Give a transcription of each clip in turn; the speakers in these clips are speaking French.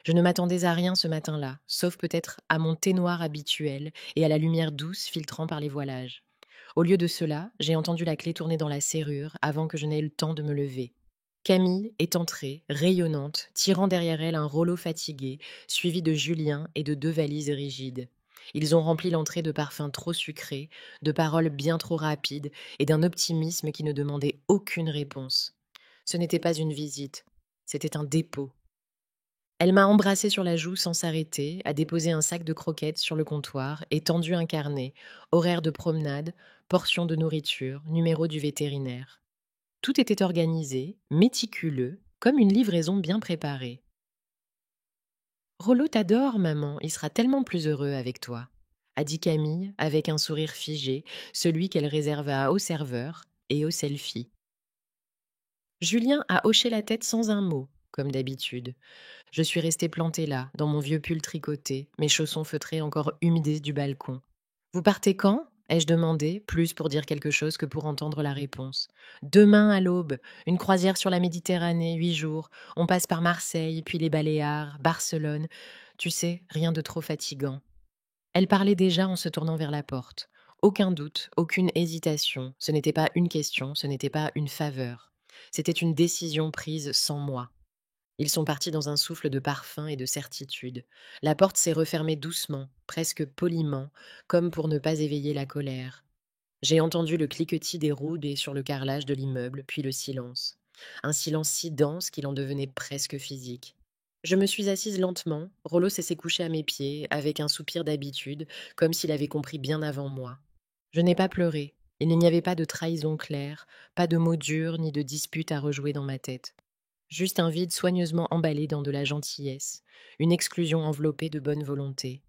Je ne m'attendais à rien ce matin-là, sauf peut-être à mon thé noir habituel et à la lumière douce filtrant par les voilages. Au lieu de cela, j'ai entendu la clé tourner dans la serrure avant que je n'aie eu le temps de me lever. Camille est entrée, rayonnante, tirant derrière elle un rouleau fatigué, suivi de Julien et de deux valises rigides. Ils ont rempli l'entrée de parfums trop sucrés, de paroles bien trop rapides et d'un optimisme qui ne demandait aucune réponse. Ce n'était pas une visite, c'était un dépôt. Elle m'a embrassée sur la joue sans s'arrêter, a déposé un sac de croquettes sur le comptoir et tendu un carnet, horaire de promenade, portion de nourriture, numéro du vétérinaire. Tout était organisé, méticuleux, comme une livraison bien préparée. Rollo t'adore, maman, il sera tellement plus heureux avec toi, a dit Camille avec un sourire figé, celui qu'elle réserva aux serveurs et aux selfies. Julien a hoché la tête sans un mot, comme d'habitude. Je suis restée plantée là, dans mon vieux pull tricoté, mes chaussons feutrés encore humidés du balcon. Vous partez quand ai-je demandé, plus pour dire quelque chose que pour entendre la réponse. Demain à l'aube, une croisière sur la Méditerranée, 8 jours. On passe par Marseille, puis les Baléares, Barcelone. Tu sais, rien de trop fatigant. Elle parlait déjà en se tournant vers la porte. Aucun doute, aucune hésitation. Ce n'était pas une question, ce n'était pas une faveur. C'était une décision prise sans moi. Ils sont partis dans un souffle de parfum et de certitude. La porte s'est refermée doucement, presque poliment, comme pour ne pas éveiller la colère. J'ai entendu le cliquetis des roues sur le carrelage de l'immeuble, puis le silence. Un silence si dense qu'il en devenait presque physique. Je me suis assise lentement, Rollo s'est couché à mes pieds, avec un soupir d'habitude, comme s'il avait compris bien avant moi. Je n'ai pas pleuré. Il n'y avait pas de trahison claire, pas de mots durs ni de disputes à rejouer dans ma tête. Juste un vide soigneusement emballé dans de la gentillesse, une exclusion enveloppée de bonne volonté.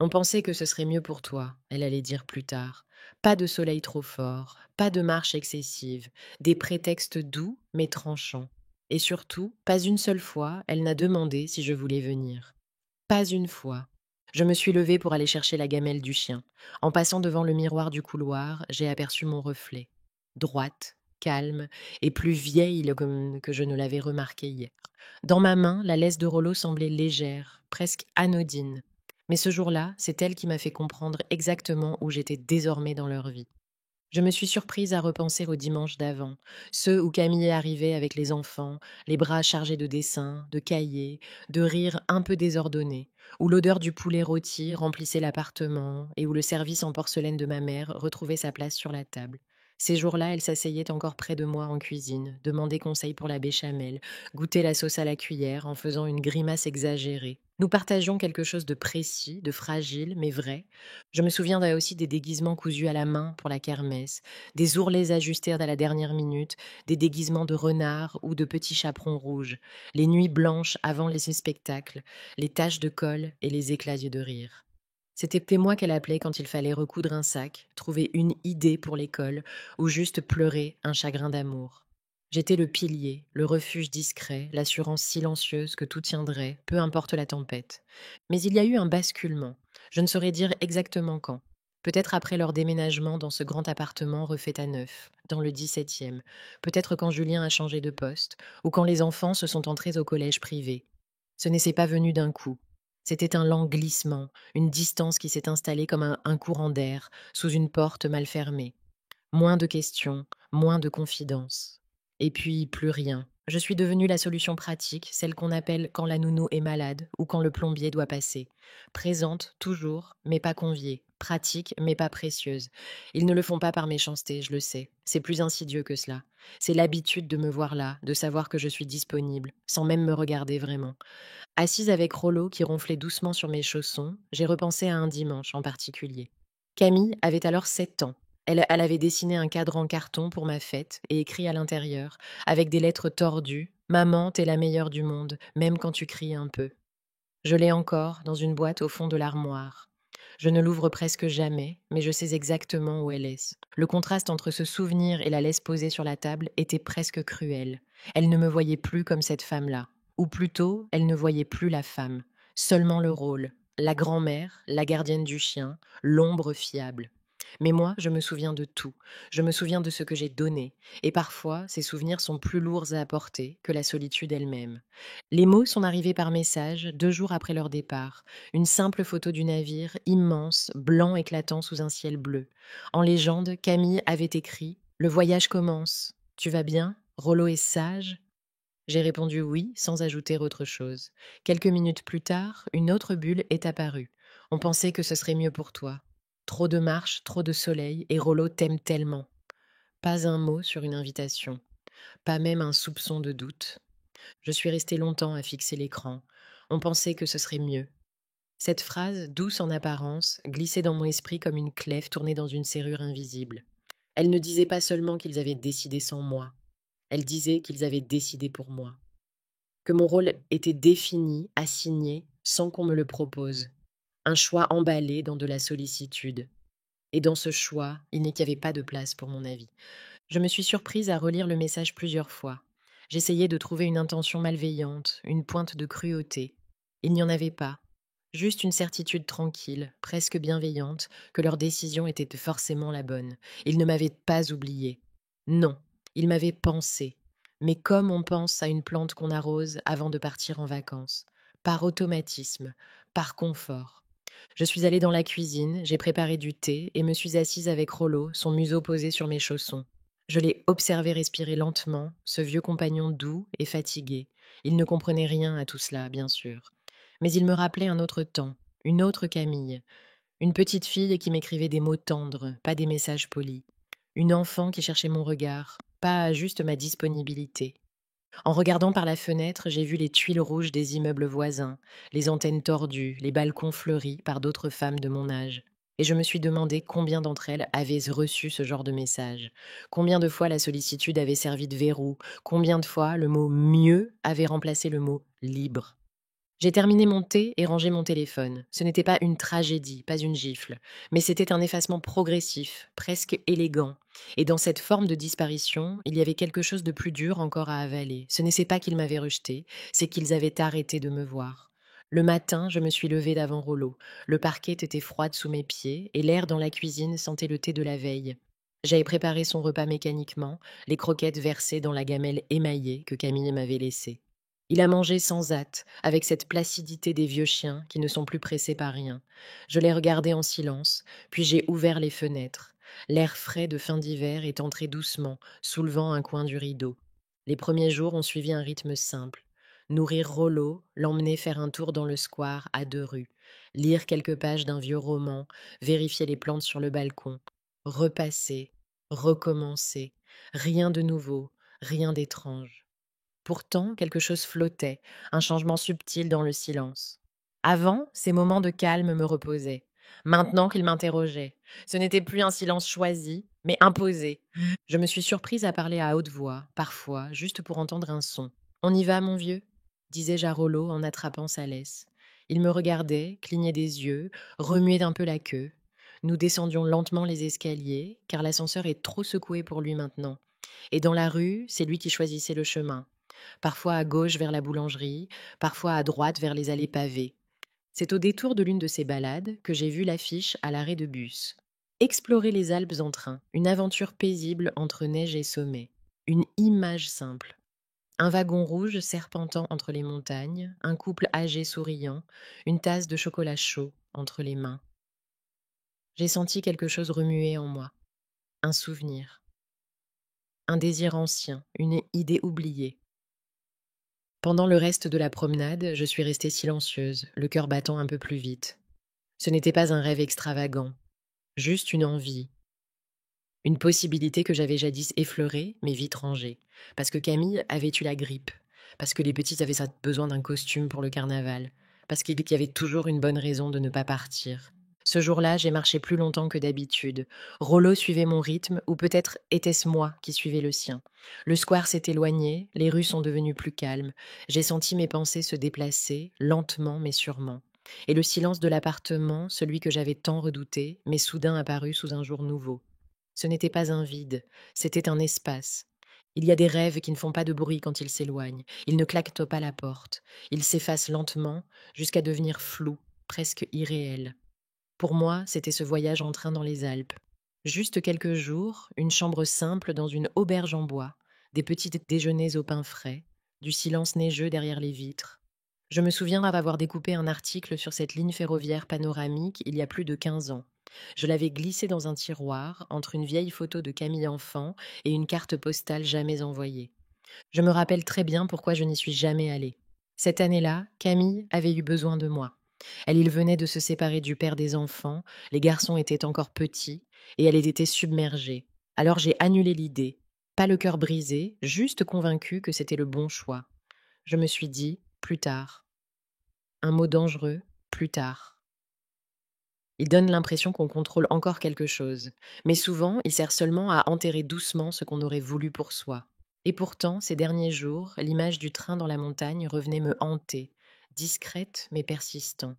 On pensait que ce serait mieux pour toi, elle allait dire plus tard. Pas de soleil trop fort, pas de marche excessive, des prétextes doux mais tranchants. Et surtout, pas une seule fois, elle n'a demandé si je voulais venir. Pas une fois. Je me suis levée pour aller chercher la gamelle du chien. En passant devant le miroir du couloir, j'ai aperçu mon reflet. Droite, calme et plus vieille que je ne l'avais remarqué hier. Dans ma main, la laisse de Rollo semblait légère, presque anodine. Mais ce jour-là, c'est elle qui m'a fait comprendre exactement où j'étais désormais dans leur vie. Je me suis surprise à repenser aux dimanches d'avant, ceux où Camille arrivait avec les enfants, les bras chargés de dessins, de cahiers, de rires un peu désordonnés, où l'odeur du poulet rôti remplissait l'appartement et où le service en porcelaine de ma mère retrouvait sa place sur la table. Ces jours-là, elle s'asseyait encore près de moi en cuisine, demandait conseil pour la béchamel, goûtait la sauce à la cuillère en faisant une grimace exagérée. Nous partagions quelque chose de précis, de fragile, mais vrai. Je me souviendrai aussi des déguisements cousus à la main pour la kermesse, des ourlets ajustés à la dernière minute, des déguisements de renards ou de petits chaperons rouges, les nuits blanches avant les spectacles, les taches de colle et les éclats de rire. C'était moi qu'elle appelait quand il fallait recoudre un sac, trouver une idée pour l'école ou juste pleurer un chagrin d'amour. J'étais le pilier, le refuge discret, l'assurance silencieuse que tout tiendrait, peu importe la tempête. Mais il y a eu un basculement. Je ne saurais dire exactement quand. Peut-être après leur déménagement dans ce grand appartement refait à neuf, dans le 17e. Peut-être quand Julien a changé de poste, ou quand les enfants se sont entrés au collège privé. Ce n'était pas venu d'un coup. C'était un lent glissement, une distance qui s'est installée comme un courant d'air, sous une porte mal fermée. Moins de questions, moins de confidences. Et puis, plus rien. Je suis devenue la solution pratique, celle qu'on appelle quand la nounou est malade ou quand le plombier doit passer. Présente, toujours, mais pas conviée. Pratique, mais pas précieuse. Ils ne le font pas par méchanceté, je le sais. C'est plus insidieux que cela. C'est l'habitude de me voir là, de savoir que je suis disponible, sans même me regarder vraiment. Assise avec Rollo qui ronflait doucement sur mes chaussons, j'ai repensé à un dimanche en particulier. Camille avait alors 7 ans. Elle avait dessiné un cadre en carton pour ma fête et écrit à l'intérieur, avec des lettres tordues: «Maman, t'es la meilleure du monde, même quand tu cries un peu». Je l'ai encore dans une boîte au fond de l'armoire. Je ne l'ouvre presque jamais, mais je sais exactement où elle est. Le contraste entre ce souvenir et la laisse posée sur la table était presque cruel. Elle ne me voyait plus comme cette femme-là. Ou plutôt, elle ne voyait plus la femme. Seulement le rôle. La grand-mère, la gardienne du chien, l'ombre fiable. Mais moi, je me souviens de tout. Je me souviens de ce que j'ai donné. Et parfois, ces souvenirs sont plus lourds à apporter que la solitude elle-même. Les mots sont arrivés par message 2 jours après leur départ. Une simple photo du navire, immense, blanc éclatant sous un ciel bleu. En légende, Camille avait écrit: Le voyage commence. Tu vas bien? Rollo est sage? J'ai répondu oui, sans ajouter autre chose. Quelques minutes plus tard, une autre bulle est apparue. On pensait que ce serait mieux pour toi. Trop de marches, trop de soleil, et Rollo t'aime tellement. Pas un mot sur une invitation, pas même un soupçon de doute. Je suis restée longtemps à fixer l'écran. On pensait que ce serait mieux. Cette phrase, douce en apparence, glissait dans mon esprit comme une clef tournée dans une serrure invisible. Elle ne disait pas seulement qu'ils avaient décidé sans moi, elle disait qu'ils avaient décidé pour moi. Que mon rôle était défini, assigné, sans qu'on me le propose. Un choix emballé dans de la sollicitude. Et dans ce choix, il n'y avait pas de place pour mon avis. Je me suis surprise à relire le message plusieurs fois. J'essayais de trouver une intention malveillante, une pointe de cruauté. Il n'y en avait pas. Juste une certitude tranquille, presque bienveillante, que leur décision était forcément la bonne. Ils ne m'avaient pas oublié. Non, ils m'avaient pensé. Mais comme on pense à une plante qu'on arrose avant de partir en vacances. Par automatisme, par confort. Je suis allée dans la cuisine, j'ai préparé du thé et me suis assise avec Rollo, son museau posé sur mes chaussons. Je l'ai observé respirer lentement, ce vieux compagnon doux et fatigué. Il ne comprenait rien à tout cela, bien sûr. Mais il me rappelait un autre temps, une autre Camille, une petite fille qui m'écrivait des mots tendres, pas des messages polis. Une enfant qui cherchait mon regard, pas juste ma disponibilité. En regardant par la fenêtre, j'ai vu les tuiles rouges des immeubles voisins, les antennes tordues, les balcons fleuris par d'autres femmes de mon âge. Et je me suis demandé combien d'entre elles avaient reçu ce genre de message. Combien de fois la sollicitude avait servi de verrou. Combien de fois le mot mieux avait remplacé le mot libre. J'ai terminé mon thé et rangé mon téléphone. Ce n'était pas une tragédie, pas une gifle, mais c'était un effacement progressif, presque élégant. Et dans cette forme de disparition, il y avait quelque chose de plus dur encore à avaler. Ce n'est pas qu'ils m'avaient rejeté, c'est qu'ils avaient arrêté de me voir. Le matin, je me suis levée d'avant Rollo. Le parquet était froid sous mes pieds et l'air dans la cuisine sentait le thé de la veille. J'avais préparé son repas mécaniquement, les croquettes versées dans la gamelle émaillée que Camille m'avait laissée. Il a mangé sans hâte, avec cette placidité des vieux chiens qui ne sont plus pressés par rien. Je l'ai regardé en silence, puis j'ai ouvert les fenêtres. L'air frais de fin d'hiver est entré doucement, soulevant un coin du rideau. Les premiers jours ont suivi un rythme simple. Nourrir Rollo, l'emmener faire un tour dans le square à 2 rues, lire quelques pages d'un vieux roman, vérifier les plantes sur le balcon, repasser, recommencer. Rien de nouveau, rien d'étrange. Pourtant, quelque chose flottait, un changement subtil dans le silence. Avant, ces moments de calme me reposaient. Maintenant qu'il m'interrogeait, ce n'était plus un silence choisi, mais imposé. Je me suis surprise à parler à haute voix, parfois, juste pour entendre un son. On y va, mon vieux disais-je à Rollo en attrapant sa laisse. Il me regardait, clignait des yeux, remuait un peu la queue. Nous descendions lentement les escaliers, car l'ascenseur est trop secoué pour lui maintenant. Et dans la rue, c'est lui qui choisissait le chemin. Parfois à gauche vers la boulangerie, parfois à droite vers les allées pavées. C'est au détour de l'une de ces balades que j'ai vu l'affiche à l'arrêt de bus. Explorer les Alpes en train, une aventure paisible entre neige et sommet. Une image simple. Un wagon rouge serpentant entre les montagnes, un couple âgé souriant, une tasse de chocolat chaud entre les mains. J'ai senti quelque chose remuer en moi. Un souvenir. Un désir ancien, une idée oubliée. Pendant le reste de la promenade, je suis restée silencieuse, le cœur battant un peu plus vite. Ce n'était pas un rêve extravagant, juste une envie, une possibilité que j'avais jadis effleurée, mais vite rangée. Parce que Camille avait eu la grippe, parce que les petites avaient besoin d'un costume pour le carnaval, parce qu'il y avait toujours une bonne raison de ne pas partir. Ce jour-là, j'ai marché plus longtemps que d'habitude. Rollo suivait mon rythme, ou peut-être était-ce moi qui suivais le sien. Le square s'est éloigné, les rues sont devenues plus calmes. J'ai senti mes pensées se déplacer, lentement mais sûrement. Et le silence de l'appartement, celui que j'avais tant redouté, m'est soudain apparu sous un jour nouveau. Ce n'était pas un vide, c'était un espace. Il y a des rêves qui ne font pas de bruit quand ils s'éloignent. Ils ne claquent pas la porte. Ils s'effacent lentement jusqu'à devenir flous, presque irréels. Pour moi, c'était ce voyage en train dans les Alpes. Juste quelques jours, une chambre simple dans une auberge en bois, des petits déjeuners au pain frais, du silence neigeux derrière les vitres. Je me souviens avoir découpé un article sur cette ligne ferroviaire panoramique il y a plus de 15 ans. Je l'avais glissé dans un tiroir entre une vieille photo de Camille enfant et une carte postale jamais envoyée. Je me rappelle très bien pourquoi je n'y suis jamais allée. Cette année-là, Camille avait eu besoin de moi. Il venait de se séparer du père des enfants, les garçons étaient encore petits, et elle était submergée. Alors j'ai annulé l'idée. Pas le cœur brisé, juste convaincu que c'était le bon choix. Je me suis dit, plus tard. Un mot dangereux, plus tard. Il donne l'impression qu'on contrôle encore quelque chose, mais souvent il sert seulement à enterrer doucement ce qu'on aurait voulu pour soi. Et pourtant, ces derniers jours, l'image du train dans la montagne revenait me hanter, discrète mais persistant.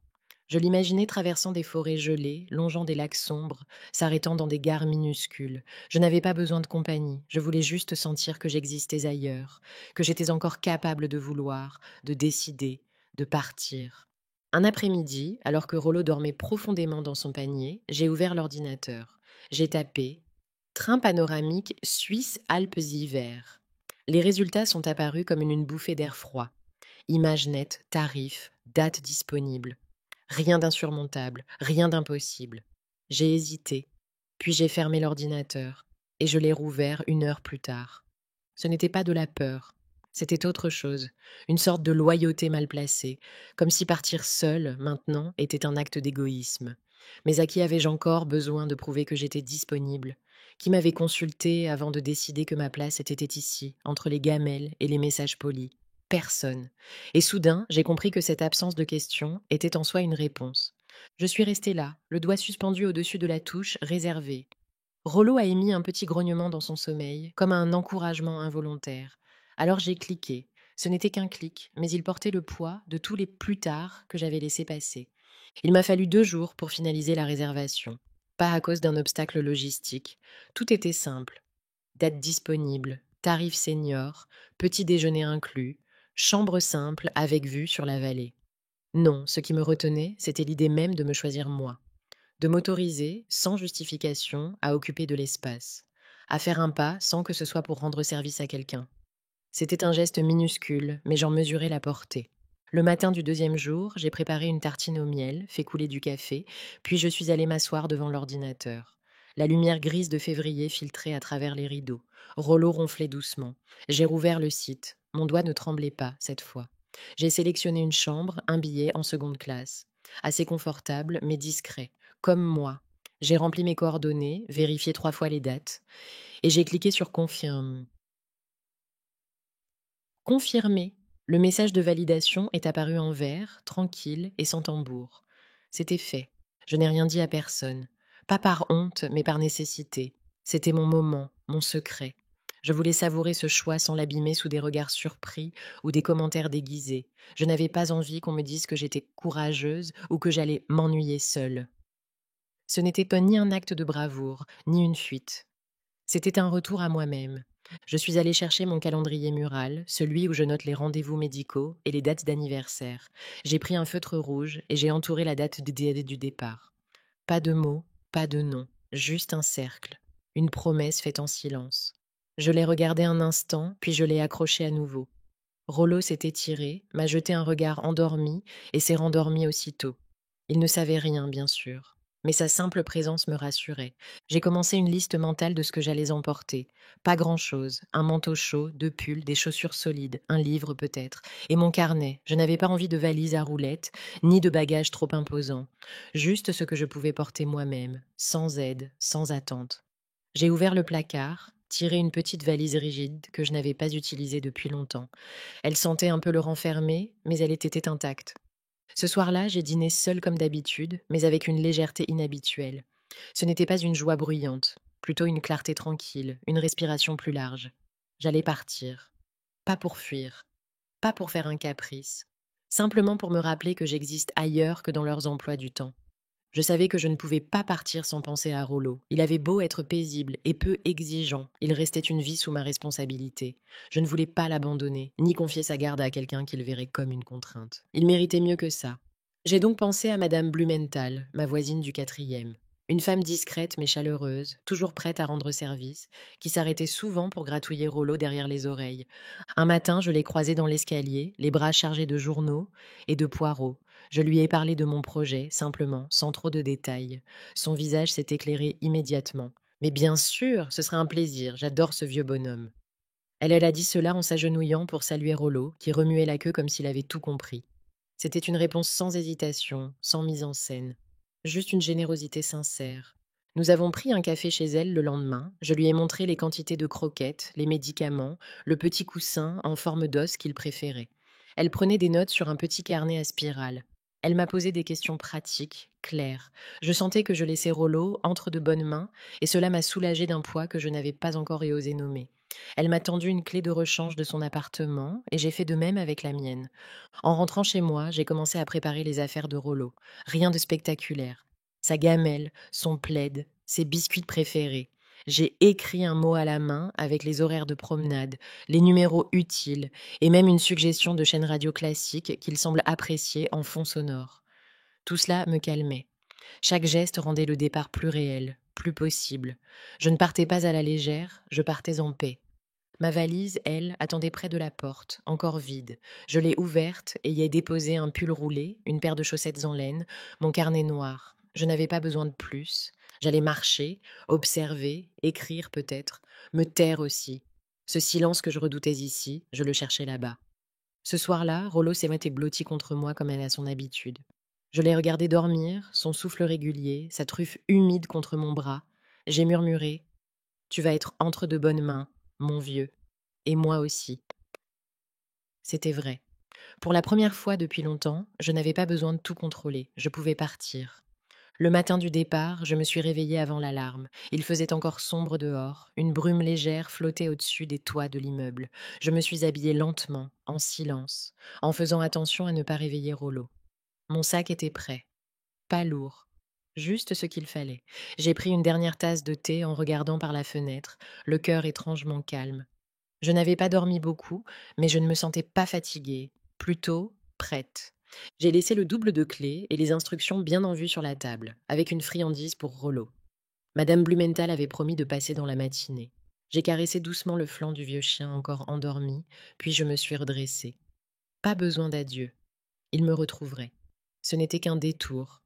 Je l'imaginais traversant des forêts gelées, longeant des lacs sombres, s'arrêtant dans des gares minuscules. Je n'avais pas besoin de compagnie, je voulais juste sentir que j'existais ailleurs, que j'étais encore capable de vouloir, de décider, de partir. Un après-midi, alors que Rollo dormait profondément dans son panier, j'ai ouvert l'ordinateur. J'ai tapé Train panoramique Suisse-Alpes-Hiver. Les résultats sont apparus comme une bouffée d'air froid. Images nettes, tarifs, dates disponibles. Rien d'insurmontable, rien d'impossible. J'ai hésité, puis j'ai fermé l'ordinateur, et je l'ai rouvert 1 heure plus tard. Ce n'était pas de la peur, c'était autre chose, une sorte de loyauté mal placée, comme si partir seul, maintenant, était un acte d'égoïsme. Mais à qui avais-je encore besoin de prouver que j'étais disponible? Qui m'avait consulté avant de décider que ma place était ici, entre les gamelles et les messages polis? Personne. Et soudain, j'ai compris que cette absence de questions était en soi une réponse. Je suis restée là, le doigt suspendu au-dessus de la touche, réservé. Rollo a émis un petit grognement dans son sommeil, comme un encouragement involontaire. Alors j'ai cliqué. Ce n'était qu'un clic, mais il portait le poids de tous les plus tard que j'avais laissé passer. Il m'a fallu 2 jours pour finaliser la réservation. Pas à cause d'un obstacle logistique. Tout était simple. Date disponible, tarif senior, petit déjeuner inclus, chambre simple avec vue sur la vallée. Non, ce qui me retenait, c'était l'idée même de me choisir moi, de m'autoriser, sans justification, à occuper de l'espace, à faire un pas sans que ce soit pour rendre service à quelqu'un. C'était un geste minuscule, mais j'en mesurais la portée. Le matin du 2e jour, j'ai préparé une tartine au miel, fait couler du café, puis je suis allée m'asseoir devant l'ordinateur. La lumière grise de février filtrait à travers les rideaux. Rollo ronflait doucement. J'ai rouvert le site. Mon doigt ne tremblait pas, cette fois. J'ai sélectionné une chambre, un billet en seconde classe. Assez confortable, mais discret. Comme moi. J'ai rempli mes coordonnées, vérifié 3 fois les dates, et j'ai cliqué sur Confirme. Confirmé. Le message de validation est apparu en vert, tranquille et sans tambour. C'était fait. Je n'ai rien dit à personne. Pas par honte, mais par nécessité. C'était mon moment, mon secret. Je voulais savourer ce choix sans l'abîmer sous des regards surpris ou des commentaires déguisés. Je n'avais pas envie qu'on me dise que j'étais courageuse ou que j'allais m'ennuyer seule. Ce n'était pas ni un acte de bravoure, ni une fuite. C'était un retour à moi-même. Je suis allée chercher mon calendrier mural, celui où je note les rendez-vous médicaux et les dates d'anniversaire. J'ai pris un feutre rouge et j'ai entouré la date du départ. Pas de mots, pas de nom, juste un cercle, une promesse faite en silence. Je l'ai regardé un instant, puis je l'ai accroché à nouveau. Rollo s'est étiré, m'a jeté un regard endormi et s'est rendormi aussitôt. Il ne savait rien, bien sûr, mais sa simple présence me rassurait. J'ai commencé une liste mentale de ce que j'allais emporter. Pas grand-chose, un manteau chaud, 2 pulls, des chaussures solides, un livre peut-être, et mon carnet. Je n'avais pas envie de valise à roulettes, ni de bagages trop imposants. Juste ce que je pouvais porter moi-même, sans aide, sans attente. J'ai ouvert le placard, tiré une petite valise rigide que je n'avais pas utilisée depuis longtemps. Elle sentait un peu le renfermer, mais elle était intacte. Ce soir-là, j'ai dîné seule comme d'habitude, mais avec une légèreté inhabituelle. Ce n'était pas une joie bruyante, plutôt une clarté tranquille, une respiration plus large. J'allais partir. Pas pour fuir, pas pour faire un caprice, simplement pour me rappeler que j'existe ailleurs que dans leurs emplois du temps. Je savais que je ne pouvais pas partir sans penser à Rollo. Il avait beau être paisible et peu exigeant, il restait une vie sous ma responsabilité. Je ne voulais pas l'abandonner, ni confier sa garde à quelqu'un qu'il verrait comme une contrainte. Il méritait mieux que ça. J'ai donc pensé à Madame Blumenthal, ma voisine du 4e. Une femme discrète mais chaleureuse, toujours prête à rendre service, qui s'arrêtait souvent pour gratouiller Rollo derrière les oreilles. Un matin, je l'ai croisée dans l'escalier, les bras chargés de journaux et de poireaux. Je lui ai parlé de mon projet, simplement, sans trop de détails. Son visage s'est éclairé immédiatement. Mais bien sûr, ce serait un plaisir, j'adore ce vieux bonhomme. Elle a dit cela en s'agenouillant pour saluer Rollo, qui remuait la queue comme s'il avait tout compris. C'était une réponse sans hésitation, sans mise en scène. Juste une générosité sincère. Nous avons pris un café chez elle le lendemain. Je lui ai montré les quantités de croquettes, les médicaments, le petit coussin en forme d'os qu'il préférait. Elle prenait des notes sur un petit carnet à spirale. Elle m'a posé des questions pratiques, claires. Je sentais que je laissais Rollo entre de bonnes mains et cela m'a soulagé d'un poids que je n'avais pas encore osé nommer. Elle m'a tendu une clé de rechange de son appartement et j'ai fait de même avec la mienne. En rentrant chez moi, j'ai commencé à préparer les affaires de Rollo. Rien de spectaculaire. Sa gamelle, son plaid, ses biscuits préférés. J'ai écrit un mot à la main avec les horaires de promenade, les numéros utiles et même une suggestion de chaîne radio classique qu'il semble apprécier en fond sonore. Tout cela me calmait. Chaque geste rendait le départ plus réel, plus possible. Je ne partais pas à la légère, je partais en paix. Ma valise, elle, attendait près de la porte, encore vide. Je l'ai ouverte et y ai déposé un pull roulé, une paire de chaussettes en laine, mon carnet noir. Je n'avais pas besoin de plus. J'allais marcher, observer, écrire peut-être, me taire aussi. Ce silence que je redoutais ici, je le cherchais là-bas. Ce soir-là, Rollo s'est été blotti contre moi comme elle a son habitude. Je l'ai regardé dormir, son souffle régulier, sa truffe humide contre mon bras. J'ai murmuré: Tu vas être entre de bonnes mains, mon vieux. Et moi aussi. C'était vrai. Pour la première fois depuis longtemps, je n'avais pas besoin de tout contrôler. Je pouvais partir. Le matin du départ, je me suis réveillée avant l'alarme. Il faisait encore sombre dehors. Une brume légère flottait au-dessus des toits de l'immeuble. Je me suis habillée lentement, en silence, en faisant attention à ne pas réveiller Rollo. Mon sac était prêt. Pas lourd. Juste ce qu'il fallait. J'ai pris une dernière tasse de thé en regardant par la fenêtre, le cœur étrangement calme. Je n'avais pas dormi beaucoup, mais je ne me sentais pas fatiguée, plutôt prête. J'ai laissé le double de clés et les instructions bien en vue sur la table, avec une friandise pour Rollo. Madame Blumenthal avait promis de passer dans la matinée. J'ai caressé doucement le flanc du vieux chien encore endormi, puis je me suis redressée. Pas besoin d'adieu. Il me retrouverait. Ce n'était qu'un détour,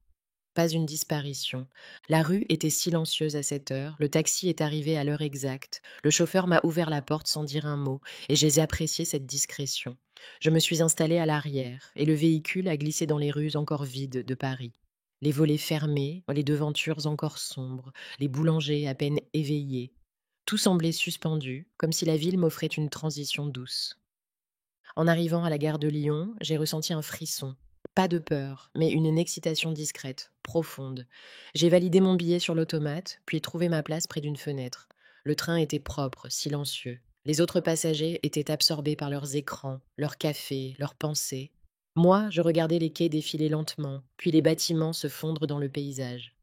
pas une disparition. La rue était silencieuse à cette heure, le taxi est arrivé à l'heure exacte, le chauffeur m'a ouvert la porte sans dire un mot, et j'ai apprécié cette discrétion. Je me suis installée à l'arrière, et le véhicule a glissé dans les rues encore vides de Paris. Les volets fermés, les devantures encore sombres, les boulangers à peine éveillés. Tout semblait suspendu, comme si la ville m'offrait une transition douce. En arrivant à la gare de Lyon, j'ai ressenti un frisson. Pas de peur, mais une excitation discrète, profonde. J'ai validé mon billet sur l'automate, puis trouvé ma place près d'une fenêtre. Le train était propre, silencieux. Les autres passagers étaient absorbés par leurs écrans, leurs cafés, leurs pensées. Moi, je regardais les quais défiler lentement, puis les bâtiments se fondre dans le paysage.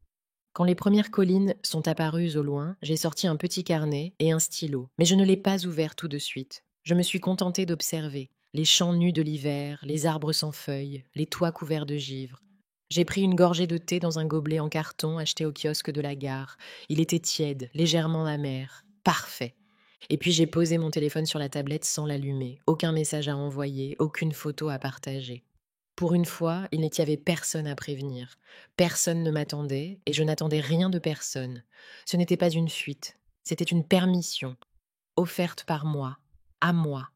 Quand les premières collines sont apparues au loin, j'ai sorti un petit carnet et un stylo, mais je ne l'ai pas ouvert tout de suite. Je me suis contentée d'observer les champs nus de l'hiver, les arbres sans feuilles, les toits couverts de givre. J'ai pris une gorgée de thé dans un gobelet en carton acheté au kiosque de la gare. Il était tiède, légèrement amer. Parfait. Et puis j'ai posé mon téléphone sur la tablette sans l'allumer. Aucun message à envoyer, aucune photo à partager. Pour une fois, il n'y avait personne à prévenir. Personne ne m'attendait et je n'attendais rien de personne. Ce n'était pas une fuite, c'était une permission, offerte par moi, à moi.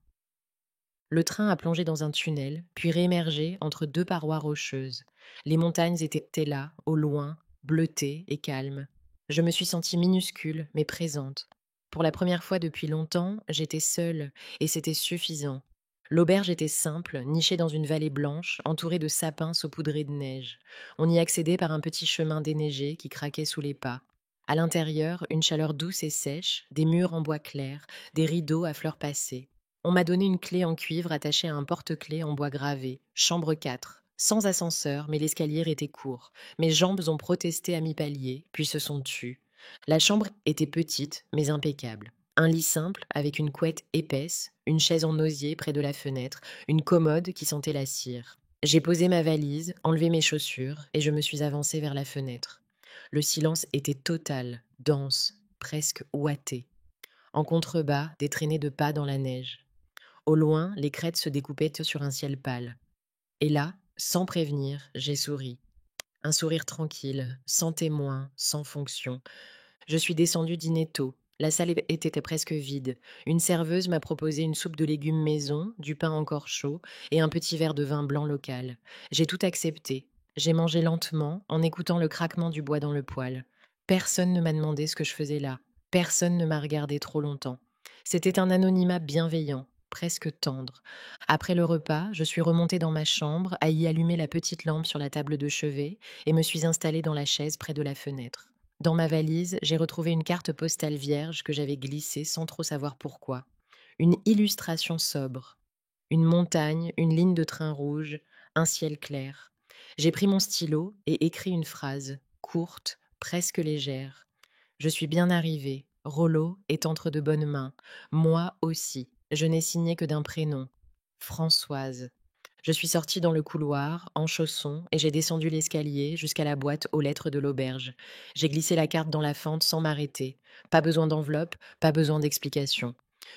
Le train a plongé dans un tunnel, puis réémergé entre deux parois rocheuses. Les montagnes étaient là, au loin, bleutées et calmes. Je me suis sentie minuscule, mais présente. Pour la première fois depuis longtemps, j'étais seule, et c'était suffisant. L'auberge était simple, nichée dans une vallée blanche, entourée de sapins saupoudrés de neige. On y accédait par un petit chemin déneigé qui craquait sous les pas. À l'intérieur, une chaleur douce et sèche, des murs en bois clair, des rideaux à fleurs passées. On m'a donné une clé en cuivre attachée à un porte-clés en bois gravé, chambre 4, sans ascenseur, mais l'escalier était court. Mes jambes ont protesté à mi-palier, puis se sont tues. La chambre était petite, mais impeccable. Un lit simple, avec une couette épaisse, une chaise en osier près de la fenêtre, une commode qui sentait la cire. J'ai posé ma valise, enlevé mes chaussures, et je me suis avancée vers la fenêtre. Le silence était total, dense, presque ouaté. En contrebas, des traînées de pas dans la neige. Au loin, les crêtes se découpaient sur un ciel pâle. Et là, sans prévenir, j'ai souri. Un sourire tranquille, sans témoin, sans fonction. Je suis descendue dîner tôt. La salle était presque vide. Une serveuse m'a proposé une soupe de légumes maison, du pain encore chaud et un petit verre de vin blanc local. J'ai tout accepté. J'ai mangé lentement, en écoutant le craquement du bois dans le poêle. Personne ne m'a demandé ce que je faisais là. Personne ne m'a regardé trop longtemps. C'était un anonymat bienveillant, presque tendre. Après le repas, je suis remontée dans ma chambre, à y allumer la petite lampe sur la table de chevet et me suis installée dans la chaise près de la fenêtre. Dans ma valise, j'ai retrouvé une carte postale vierge que j'avais glissée sans trop savoir pourquoi. Une illustration sobre. Une montagne, une ligne de train rouge, un ciel clair. J'ai pris mon stylo et écrit une phrase, courte, presque légère. Je suis bien arrivée. Rollo est entre de bonnes mains. Moi aussi. Je n'ai signé que d'un prénom. Françoise. Je suis sortie dans le couloir, en chaussons, et j'ai descendu l'escalier jusqu'à la boîte aux lettres de l'auberge. J'ai glissé la carte dans la fente sans m'arrêter. Pas besoin d'enveloppe, pas besoin d'explication.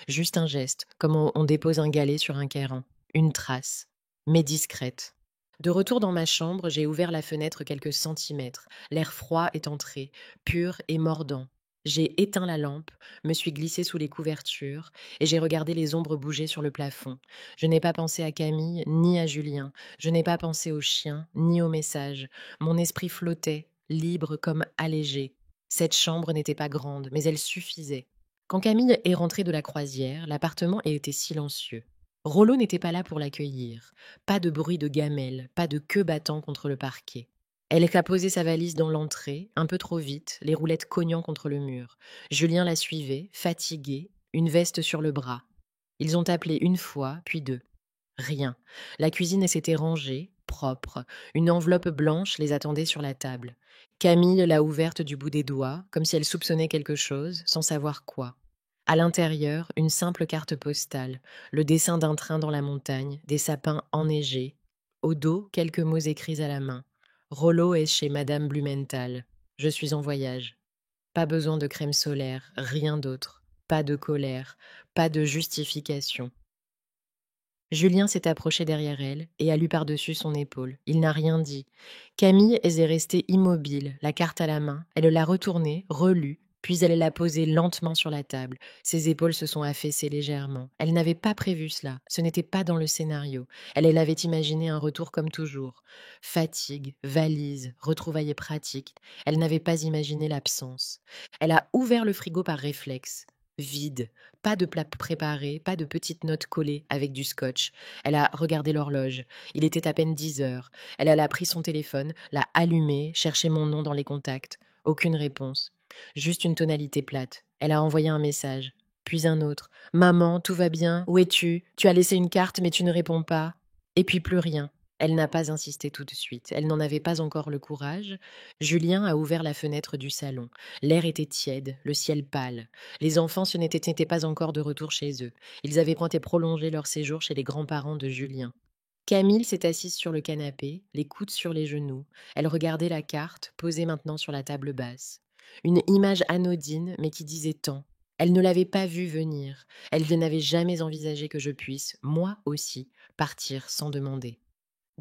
Juste un geste, comme on dépose un galet sur un cairn. Une trace, mais discrète. De retour dans ma chambre, j'ai ouvert la fenêtre quelques centimètres. L'air froid est entré, pur et mordant. J'ai éteint la lampe, me suis glissée sous les couvertures, et j'ai regardé les ombres bouger sur le plafond. Je n'ai pas pensé à Camille ni à Julien. Je n'ai pas pensé aux chiens ni aux messages. Mon esprit flottait, libre comme allégé. Cette chambre n'était pas grande, mais elle suffisait. Quand Camille est rentrée de la croisière, l'appartement était silencieux. Rollo n'était pas là pour l'accueillir. Pas de bruit de gamelle, pas de queue battant contre le parquet. Elle a posé sa valise dans l'entrée, un peu trop vite, les roulettes cognant contre le mur. Julien la suivait, fatigué, une veste sur le bras. Ils ont appelé une fois, puis deux. Rien. La cuisine s'était rangée, propre. Une enveloppe blanche les attendait sur la table. Camille l'a ouverte du bout des doigts, comme si elle soupçonnait quelque chose, sans savoir quoi. À l'intérieur, une simple carte postale, le dessin d'un train dans la montagne, des sapins enneigés. Au dos, quelques mots écrits à la main. Rollo est chez Madame Blumenthal. Je suis en voyage. Pas besoin de crème solaire, rien d'autre. Pas de colère, pas de justification. Julien s'est approché derrière elle et a lu par-dessus son épaule. Il n'a rien dit. Camille est restée immobile, la carte à la main. Elle l'a retournée, relue, puis elle l'a posée lentement sur la table. Ses épaules se sont affaissées légèrement. Elle n'avait pas prévu cela. Ce n'était pas dans le scénario. Elle avait imaginé un retour comme toujours. Fatigue, valise, retrouvailles pratiques. Elle n'avait pas imaginé l'absence. Elle a ouvert le frigo par réflexe. Vide. Pas de plat préparé, pas de petites notes collées avec du scotch. Elle a regardé l'horloge. Il était à peine 10 heures. Elle a pris son téléphone, l'a allumé, cherché mon nom dans les contacts. Aucune réponse. Juste une tonalité plate. Elle a envoyé un message. Puis un autre. Maman, tout va bien? Où es-tu? Tu as laissé une carte mais tu ne réponds pas. Et puis plus rien. Elle n'a pas insisté tout de suite. Elle n'en avait pas encore le courage. Julien a ouvert la fenêtre du salon. L'air était tiède, le ciel pâle. Les enfants n'étaient pas encore de retour chez eux. Ils avaient pointé prolonger leur séjour chez les grands-parents de Julien. Camille s'est assise sur le canapé, les coudes sur les genoux. Elle regardait la carte, posée maintenant sur la table basse. Une image anodine, mais qui disait tant. Elle ne l'avait pas vue venir. Elle n'avait jamais envisagé que je puisse, moi aussi, partir sans demander.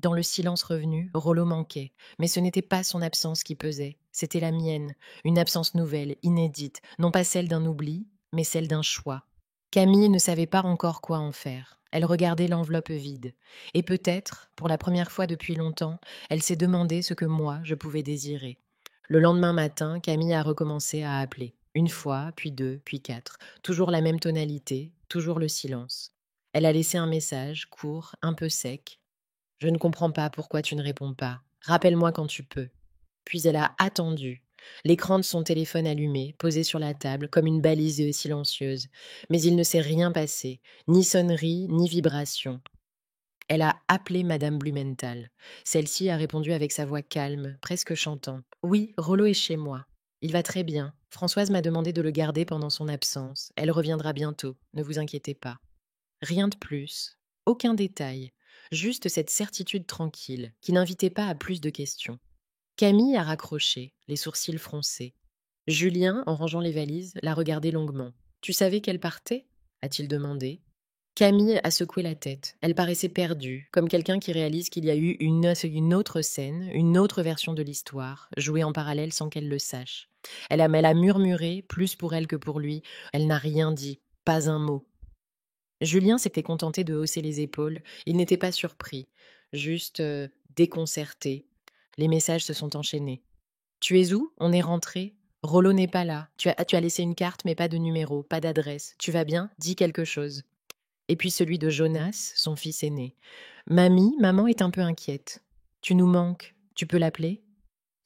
Dans le silence revenu, Rollo manquait, mais ce n'était pas son absence qui pesait, c'était la mienne, une absence nouvelle, inédite, non pas celle d'un oubli, mais celle d'un choix. Camille ne savait pas encore quoi en faire. Elle regardait l'enveloppe vide. Et peut-être, pour la première fois depuis longtemps, elle s'est demandé ce que moi, je pouvais désirer. Le lendemain matin, Camille a recommencé à appeler. Une fois, puis deux, puis quatre. Toujours la même tonalité, toujours le silence. Elle a laissé un message, court, un peu sec. Je ne comprends pas pourquoi tu ne réponds pas. Rappelle-moi quand tu peux. Puis elle a attendu. L'écran de son téléphone allumé, posé sur la table, comme une balise silencieuse. Mais il ne s'est rien passé, ni sonnerie, ni vibration. Elle a appelé Madame Blumenthal. Celle-ci a répondu avec sa voix calme, presque chantant. Oui, Rollo est chez moi. Il va très bien. Françoise m'a demandé de le garder pendant son absence. Elle reviendra bientôt, ne vous inquiétez pas. Rien de plus, aucun détail, juste cette certitude tranquille qui n'invitait pas à plus de questions. Camille a raccroché, les sourcils froncés. Julien, en rangeant les valises, l'a regardé longuement. Tu savais qu'elle partait a-t-il demandé. Camille a secoué la tête. Elle paraissait perdue, comme quelqu'un qui réalise qu'il y a eu une autre scène, une autre version de l'histoire, jouée en parallèle sans qu'elle le sache. Elle a murmuré, plus pour elle que pour lui. Elle n'a rien dit, pas un mot. Julien s'était contenté de hausser les épaules. Il n'était pas surpris, juste déconcerté. Les messages se sont enchaînés. Tu es où? On est rentré. Rollo n'est pas là. Tu as laissé une carte, mais pas de numéro, pas d'adresse. Tu vas bien? Dis quelque chose. Et puis celui de Jonas, son fils aîné. Maman est un peu inquiète. Tu nous manques. Tu peux l'appeler?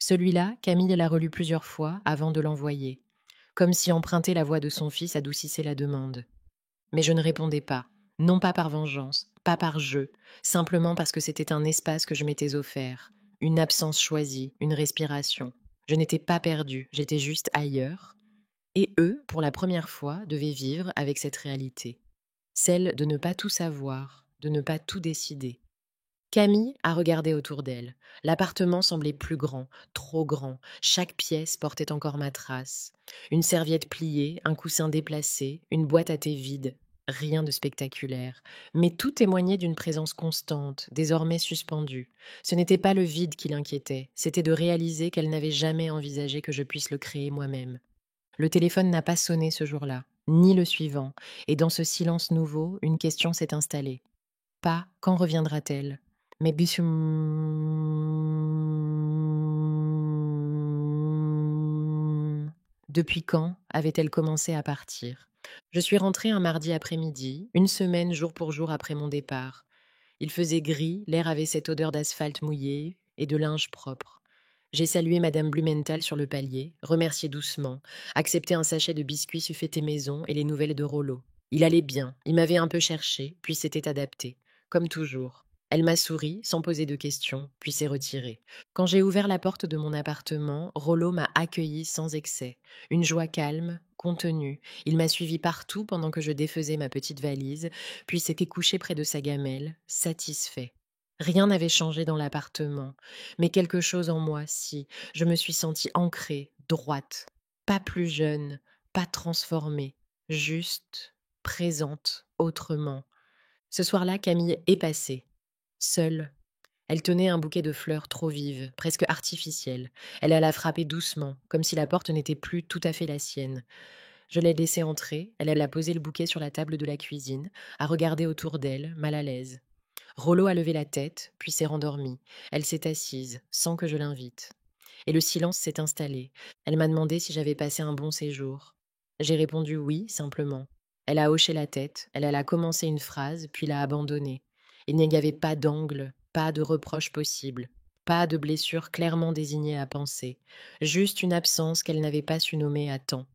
Celui-là, Camille l'a relu plusieurs fois avant de l'envoyer. Comme si emprunter la voix de son fils adoucissait la demande. Mais je ne répondais pas. Non pas par vengeance, pas par jeu, simplement parce que c'était un espace que je m'étais offert. Une absence choisie, une respiration. Je n'étais pas perdue, j'étais juste ailleurs. Et eux, pour la première fois, devaient vivre avec cette réalité. Celle de ne pas tout savoir, de ne pas tout décider. Camille a regardé autour d'elle. L'appartement semblait plus grand, trop grand. Chaque pièce portait encore ma trace. Une serviette pliée, un coussin déplacé, une boîte à thé vide. Rien de spectaculaire. Mais tout témoignait d'une présence constante, désormais suspendue. Ce n'était pas le vide qui l'inquiétait, c'était de réaliser qu'elle n'avait jamais envisagé que je puisse le créer moi-même. Le téléphone n'a pas sonné ce jour-là, ni le suivant, et dans ce silence nouveau, une question s'est installée. Pas quand reviendra-t-elle, mais depuis quand avait-elle commencé à partir? Je suis rentrée un mardi après-midi, une semaine jour pour jour après mon départ. Il faisait gris, l'air avait cette odeur d'asphalte mouillé et de linge propre. J'ai salué Madame Blumenthal sur le palier, remercié doucement, accepté un sachet de biscuits suffété maison et les nouvelles de Rollo. Il allait bien, il m'avait un peu cherché, puis s'était adapté, comme toujours. Elle m'a souri, sans poser de questions, puis s'est retirée. Quand j'ai ouvert la porte de mon appartement, Rollo m'a accueilli sans excès. Une joie calme, contenue. Il m'a suivi partout pendant que je défaisais ma petite valise, puis s'était couché près de sa gamelle, satisfait. Rien n'avait changé dans l'appartement, mais quelque chose en moi, si. Je me suis sentie ancrée, droite, pas plus jeune, pas transformée, juste, présente, autrement. Ce soir-là, Camille est passée, seule. Elle tenait un bouquet de fleurs trop vives, presque artificielles. Elle alla frapper doucement, comme si la porte n'était plus tout à fait la sienne. Je l'ai laissée entrer, elle alla poser le bouquet sur la table de la cuisine, à regarder autour d'elle, mal à l'aise. Rollo a levé la tête, puis s'est rendormi. Elle s'est assise, sans que je l'invite. Et le silence s'est installé. Elle m'a demandé si j'avais passé un bon séjour. J'ai répondu oui, simplement. Elle a hoché la tête, elle a commencé une phrase, puis l'a abandonnée. Il n'y avait pas d'angle, pas de reproche possible, pas de blessure clairement désignée à penser, juste une absence qu'elle n'avait pas su nommer à temps.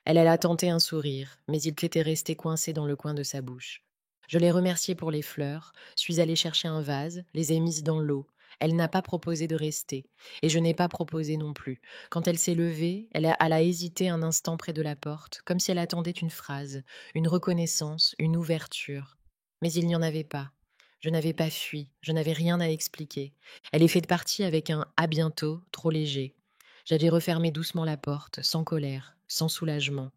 Elle a tenté un sourire, mais il était resté coincé dans le coin de sa bouche. Je l'ai remerciée pour les fleurs, suis allée chercher un vase, les ai mises dans l'eau. Elle n'a pas proposé de rester, et je n'ai pas proposé non plus. Quand elle s'est levée, elle a hésité un instant près de la porte, comme si elle attendait une phrase, une reconnaissance, une ouverture. Mais il n'y en avait pas. Je n'avais pas fui, je n'avais rien à expliquer. Elle est faite partie avec un à bientôt trop léger. J'avais refermé doucement la porte, sans colère, sans soulagement,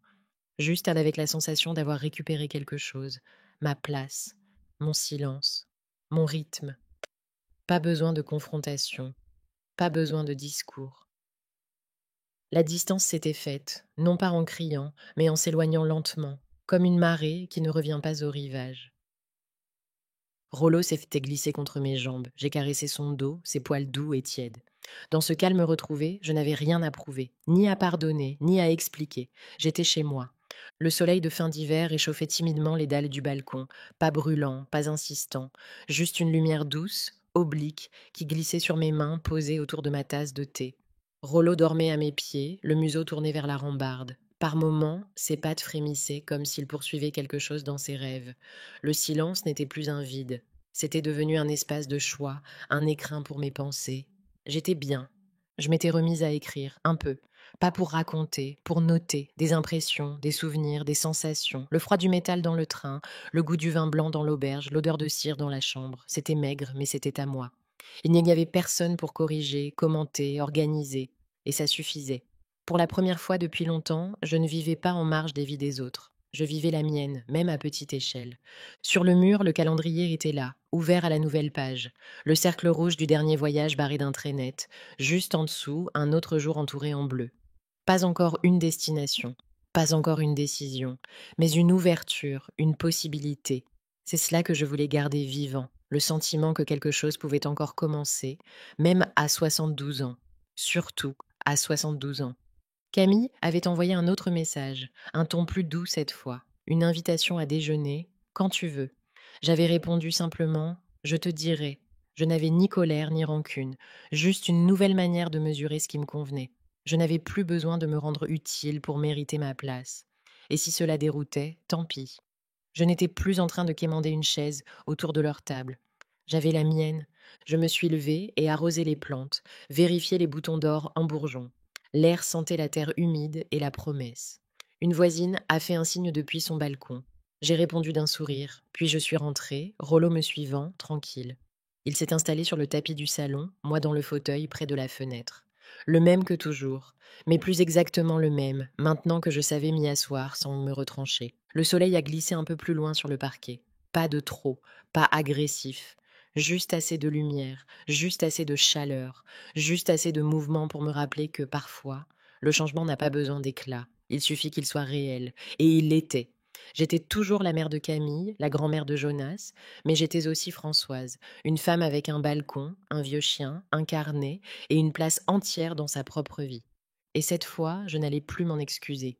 juste avec la sensation d'avoir récupéré quelque chose, ma place, mon silence, mon rythme. Pas besoin de confrontation, pas besoin de discours. La distance s'était faite, non pas en criant, mais en s'éloignant lentement, comme une marée qui ne revient pas au rivage. Rollo s'était glissé contre mes jambes. J'ai caressé son dos, ses poils doux et tièdes. Dans ce calme retrouvé, je n'avais rien à prouver, ni à pardonner, ni à expliquer. J'étais chez moi. Le soleil de fin d'hiver réchauffait timidement les dalles du balcon, pas brûlant, pas insistant, juste une lumière douce, oblique, qui glissait sur mes mains posées autour de ma tasse de thé. Rollo dormait à mes pieds, le museau tourné vers la rambarde. Par moments, ses pattes frémissaient comme s'il poursuivait quelque chose dans ses rêves. Le silence n'était plus un vide. C'était devenu un espace de choix, un écrin pour mes pensées. J'étais bien. Je m'étais remise à écrire, un peu. Pas pour raconter, pour noter des impressions, des souvenirs, des sensations. Le froid du métal dans le train, le goût du vin blanc dans l'auberge, l'odeur de cire dans la chambre. C'était maigre, mais c'était à moi. Il n'y avait personne pour corriger, commenter, organiser, et ça suffisait. Pour la première fois depuis longtemps, je ne vivais pas en marge des vies des autres. Je vivais la mienne, même à petite échelle. Sur le mur, le calendrier était là, ouvert à la nouvelle page. Le cercle rouge du dernier voyage barré d'un trait net. Juste en dessous, un autre jour entouré en bleu. Pas encore une destination, pas encore une décision, mais une ouverture, une possibilité. C'est cela que je voulais garder vivant, le sentiment que quelque chose pouvait encore commencer, même à 72 ans. Surtout à 72 ans. Camille avait envoyé un autre message, un ton plus doux cette fois, une invitation à déjeuner, quand tu veux. J'avais répondu simplement, je te dirai. Je n'avais ni colère ni rancune, juste une nouvelle manière de mesurer ce qui me convenait. Je n'avais plus besoin de me rendre utile pour mériter ma place. Et si cela déroutait, tant pis. Je n'étais plus en train de quémander une chaise autour de leur table. J'avais la mienne. Je me suis levée et arrosé les plantes, vérifié les boutons d'or en bourgeon. L'air sentait la terre humide et la promesse. Une voisine a fait un signe depuis son balcon. J'ai répondu d'un sourire, puis je suis rentrée, Rollo me suivant, tranquille. Il s'est installé sur le tapis du salon, moi dans le fauteuil près de la fenêtre. Le même que toujours, mais plus exactement le même, maintenant que je savais m'y asseoir sans me retrancher. Le soleil a glissé un peu plus loin sur le parquet. Pas de trop, pas agressif. Juste assez de lumière, juste assez de chaleur, juste assez de mouvement pour me rappeler que parfois, le changement n'a pas besoin d'éclat. Il suffit qu'il soit réel. Et il l'était. J'étais toujours la mère de Camille, la grand-mère de Jonas, mais j'étais aussi Françoise, une femme avec un balcon, un vieux chien, un carnet et une place entière dans sa propre vie. Et cette fois, je n'allais plus m'en excuser.